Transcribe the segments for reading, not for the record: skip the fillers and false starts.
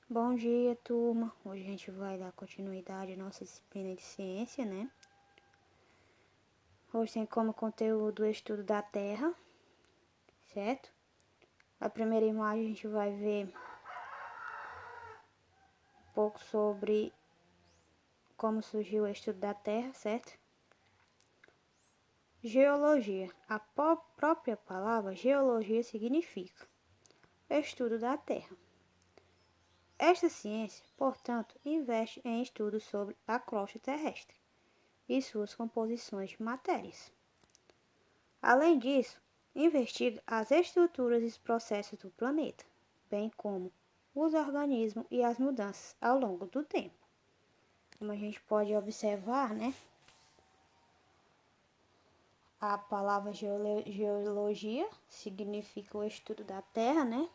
Bom dia, turma. Hoje a gente vai dar continuidade à nossa disciplina de ciência, né? Hoje tem como conteúdo o estudo da Terra, certo? A primeira imagem a gente vai ver um pouco sobre como surgiu o estudo da Terra, certo? Geologia. A própria palavra geologia significa estudo da Terra. Esta ciência, portanto, investe em estudos sobre a crosta terrestre e suas composições de matérias. Além disso, investiga as estruturas e os processos do planeta, bem como os organismos e as mudanças ao longo do tempo. Como a gente pode observar, né? A palavra geologia significa o estudo da Terra, né?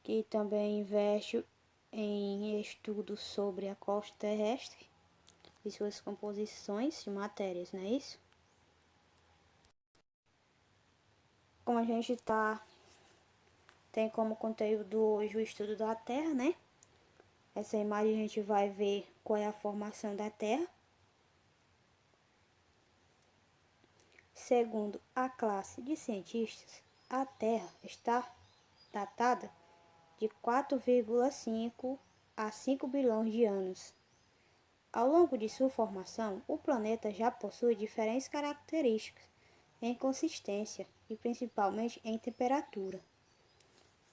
Que também investe em estudos sobre a crosta terrestre e suas composições de matérias, não é isso? Como a gente tem como conteúdo hoje o estudo da Terra, né? Essa imagem a gente vai ver qual é a formação da Terra. Segundo a classe de cientistas, a Terra está datada de 4,5 a 5 bilhões de anos. Ao longo de sua formação, o planeta já possui diferentes características em consistência e principalmente em temperatura.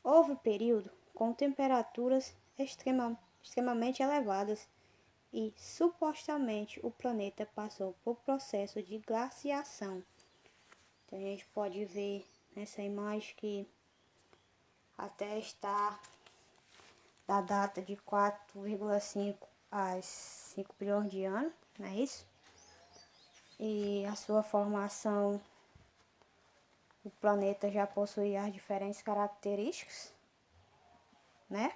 Houve período com temperaturas extremamente elevadas e supostamente o planeta passou por processo de glaciação. Então a gente pode ver nessa imagem que a Terra está da data de 4,5 a 5 bilhões de anos, não é isso? E a sua formação, o planeta já possui as diferentes características, né?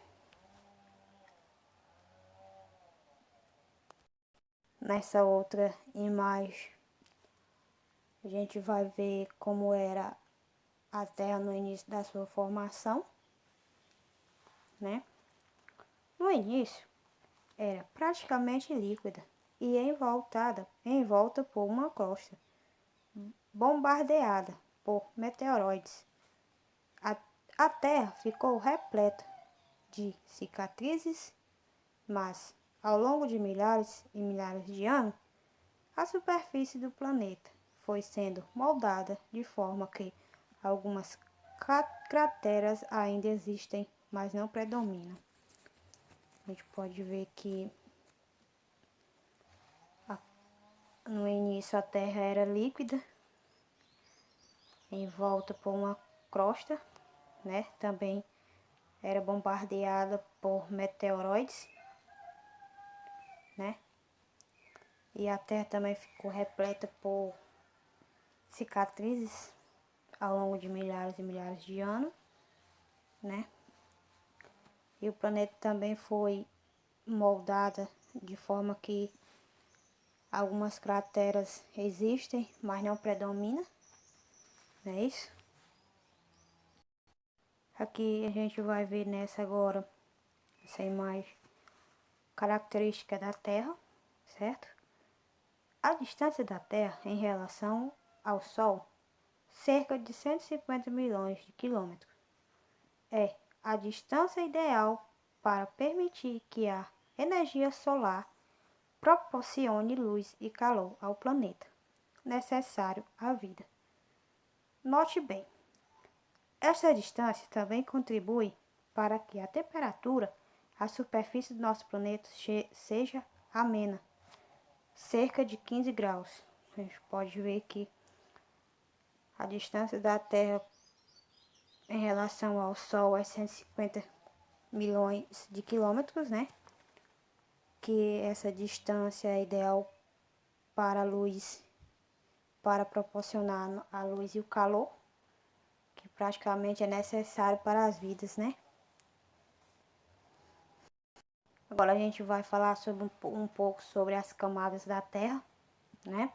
Nessa outra imagem, a gente vai ver como era a Terra no início da sua formação, né? No início, era praticamente líquida e envolta por uma crosta, bombardeada por meteoroides. A, a Terra ficou repleta de cicatrizes, mas ao longo de milhares e milhares de anos, a superfície do planeta foi sendo moldada de forma que algumas crateras ainda existem, mas não predominam. A gente pode ver que no início a Terra era líquida, envolta por uma crosta, né? Também era bombardeada por meteoroides, né? E a Terra também ficou repleta por cicatrizes ao longo de milhares e milhares de anos, né? E o planeta também foi moldada de forma que algumas crateras existem, mas não predominam, não é isso? Aqui a gente vai ver nessa agora, essa imagem, característica da Terra, certo? A distância da Terra em relação ao Sol, cerca de 150 milhões de quilômetros, é a distância ideal para permitir que a energia solar proporcione luz e calor ao planeta, necessário à vida. Note bem, esta distância também contribui para que a temperatura à superfície do nosso planeta seja amena, cerca de 15 graus. A gente pode ver que a distância da Terra em relação ao Sol é 150 milhões de quilômetros, né? Que essa distância é ideal para a luz, para proporcionar a luz e o calor, que praticamente é necessário para as vidas, né? Agora a gente vai falar sobre um pouco sobre as camadas da Terra, né?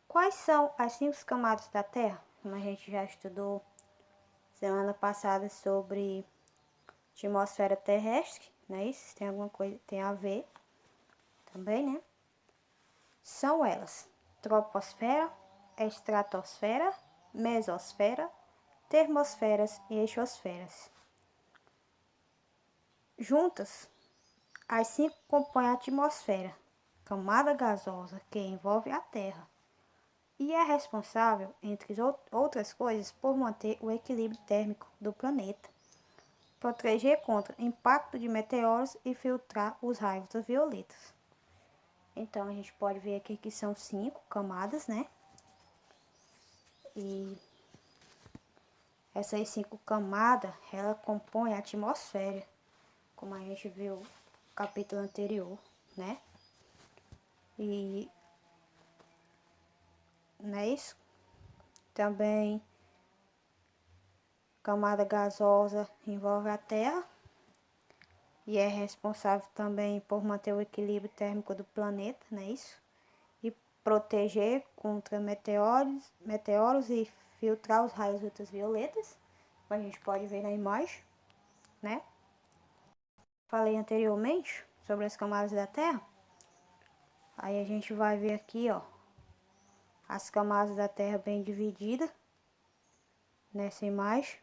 Quais são as 5 camadas da Terra? Como a gente já estudou semana passada sobre atmosfera terrestre, né? Isso tem alguma coisa, tem a ver também, né? São elas: troposfera, estratosfera, mesosfera, termosferas e exosferas. Juntas, as 5 compõem a atmosfera, camada gasosa que envolve a Terra, e é responsável, entre outras coisas, por manter o equilíbrio térmico do planeta, proteger contra impacto de meteoros e filtrar os raios ultravioletas. Então, a gente pode ver aqui que são 5 camadas, né? E essas 5 camadas, ela compõe a atmosfera, como a gente viu no capítulo anterior, né? E não é isso? Também camada gasosa envolve a Terra e é responsável também por manter o equilíbrio térmico do planeta, não é isso? E proteger contra meteoros e filtrar os raios ultravioletas, como a gente pode ver na imagem, né? Falei anteriormente sobre as camadas da Terra. Aí a gente vai ver aqui, ó, as camadas da Terra bem divididas nessa imagem,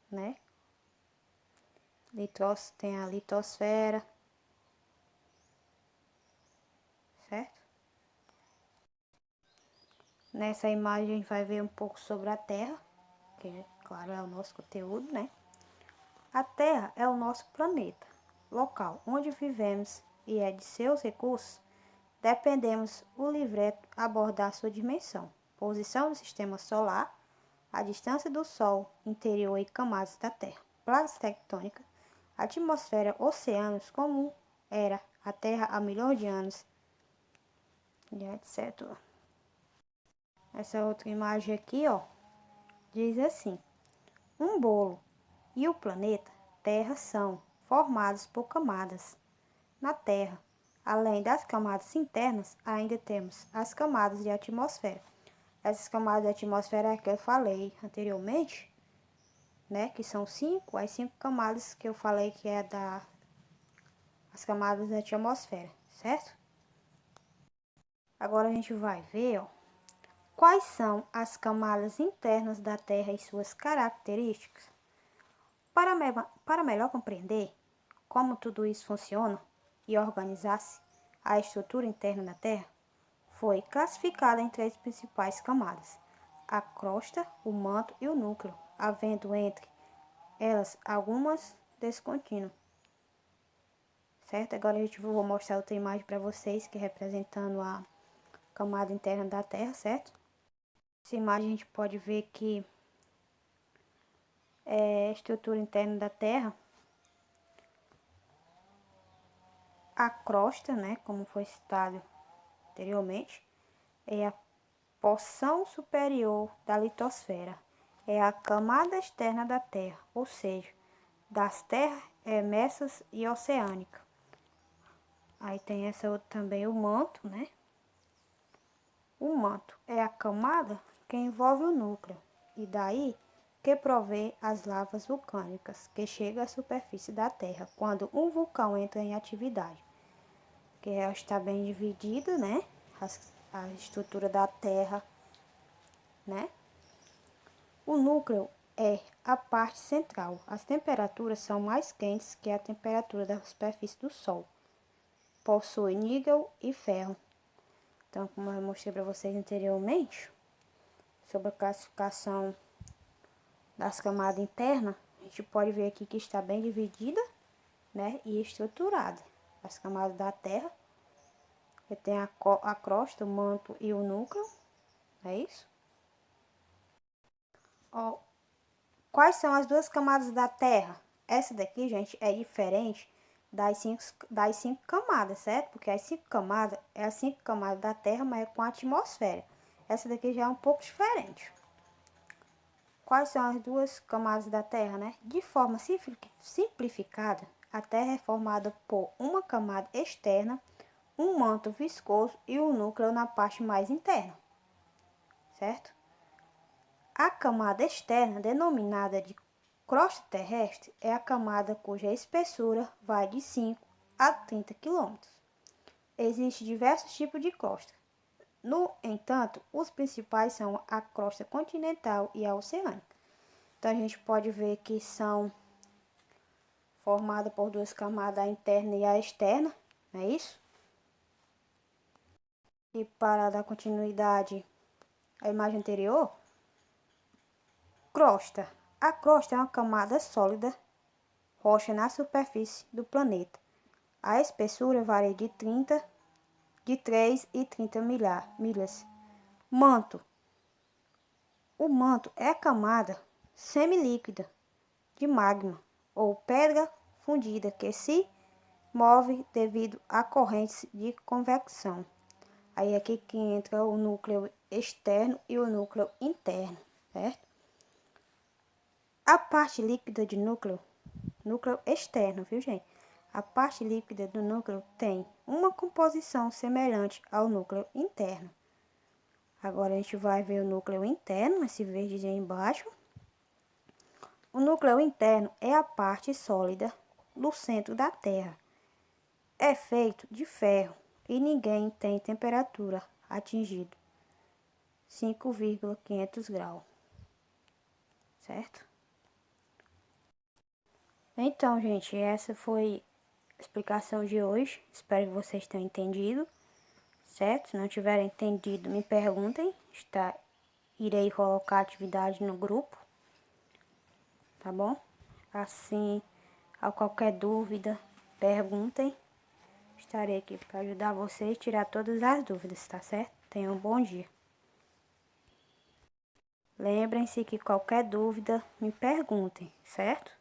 né? Tem a litosfera, certo? Nessa imagem a gente vai ver um pouco sobre a Terra, que, claro, é o nosso conteúdo, né? A Terra é o nosso planeta, local onde vivemos e é de seus recursos dependemos o livreto abordar sua dimensão, posição do sistema solar, a distância do Sol, interior e camadas da Terra, placas tectônicas, atmosfera, oceanos, como era a Terra há milhões de anos, e etc. Essa outra imagem aqui, ó, diz assim: um bolo e o planeta Terra são formados por camadas. Na Terra, além das camadas internas, ainda temos as camadas de atmosfera. Essas camadas de atmosfera é que eu falei anteriormente, né? Que são 5, as 5 camadas que eu falei que é as camadas da atmosfera, certo? Agora a gente vai ver, ó, quais são as camadas internas da Terra e suas características. Para melhor compreender como tudo isso funciona e organizar-se, a estrutura interna da Terra foi classificada em 3 principais camadas: a crosta, o manto e o núcleo, havendo entre elas algumas descontínuas. Certo? Agora a gente vou mostrar outra imagem para vocês, que é representando a camada interna da Terra, certo? Essa imagem a gente pode ver que é a estrutura interna da Terra. A crosta, né, como foi citado anteriormente, é a porção superior da litosfera. É a camada externa da Terra, ou seja, das terras emersas e oceânicas. Aí tem essa outra também, o manto, né? O manto é a camada que envolve o núcleo, e daí que provê as lavas vulcânicas que chegam à superfície da Terra quando um vulcão entra em atividade, que está bem dividido, né? A estrutura da Terra, né? O núcleo é a parte central. As temperaturas são mais quentes que a temperatura da superfície do Sol. Possui níquel e ferro. Então, como eu mostrei para vocês anteriormente, sobre a classificação das camadas internas, a gente pode ver aqui que está bem dividida, né, e estruturada. As camadas da Terra, que tem a crosta, o manto e o núcleo, é isso? Ó, quais são as duas camadas da Terra? Essa daqui, gente, é diferente das cinco camadas, certo? Porque as 5 camadas é as 5 camadas da Terra, mas é com a atmosfera. Essa daqui já é um pouco diferente. Quais são as duas camadas da Terra, né? De forma simplificada, a Terra é formada por uma camada externa, um manto viscoso e um núcleo na parte mais interna, certo? A camada externa, denominada de Crosta terrestre é a camada cuja espessura vai de 5 a 30 km. Existem diversos tipos de crosta. No entanto, os principais são a crosta continental e a oceânica. Então, a gente pode ver que são formadas por duas camadas, a interna e a externa, não é isso? E para dar continuidade à imagem anterior, crosta. A crosta é uma camada sólida, rocha na superfície do planeta. A espessura varia de 3 e 30 milhas. Manto. O manto é a camada semilíquida de magma ou pedra fundida que se move devido a correntes de convecção. Aí aqui que entra o núcleo externo e o núcleo interno, certo? A parte líquida de núcleo externo, viu, gente? A parte líquida do núcleo tem uma composição semelhante ao núcleo interno. Agora a gente vai ver o núcleo interno, esse verdezinho embaixo. O núcleo interno é a parte sólida do centro da Terra. É feito de ferro e ninguém tem temperatura atingido 5,500 graus, certo? Então, gente, essa foi a explicação de hoje. Espero que vocês tenham entendido, certo? Se não tiverem entendido, me perguntem. Irei colocar a atividade no grupo, tá bom? Assim, a qualquer dúvida, perguntem. Estarei aqui para ajudar vocês a tirar todas as dúvidas, tá certo? Tenham um bom dia. Lembrem-se que qualquer dúvida, me perguntem, certo?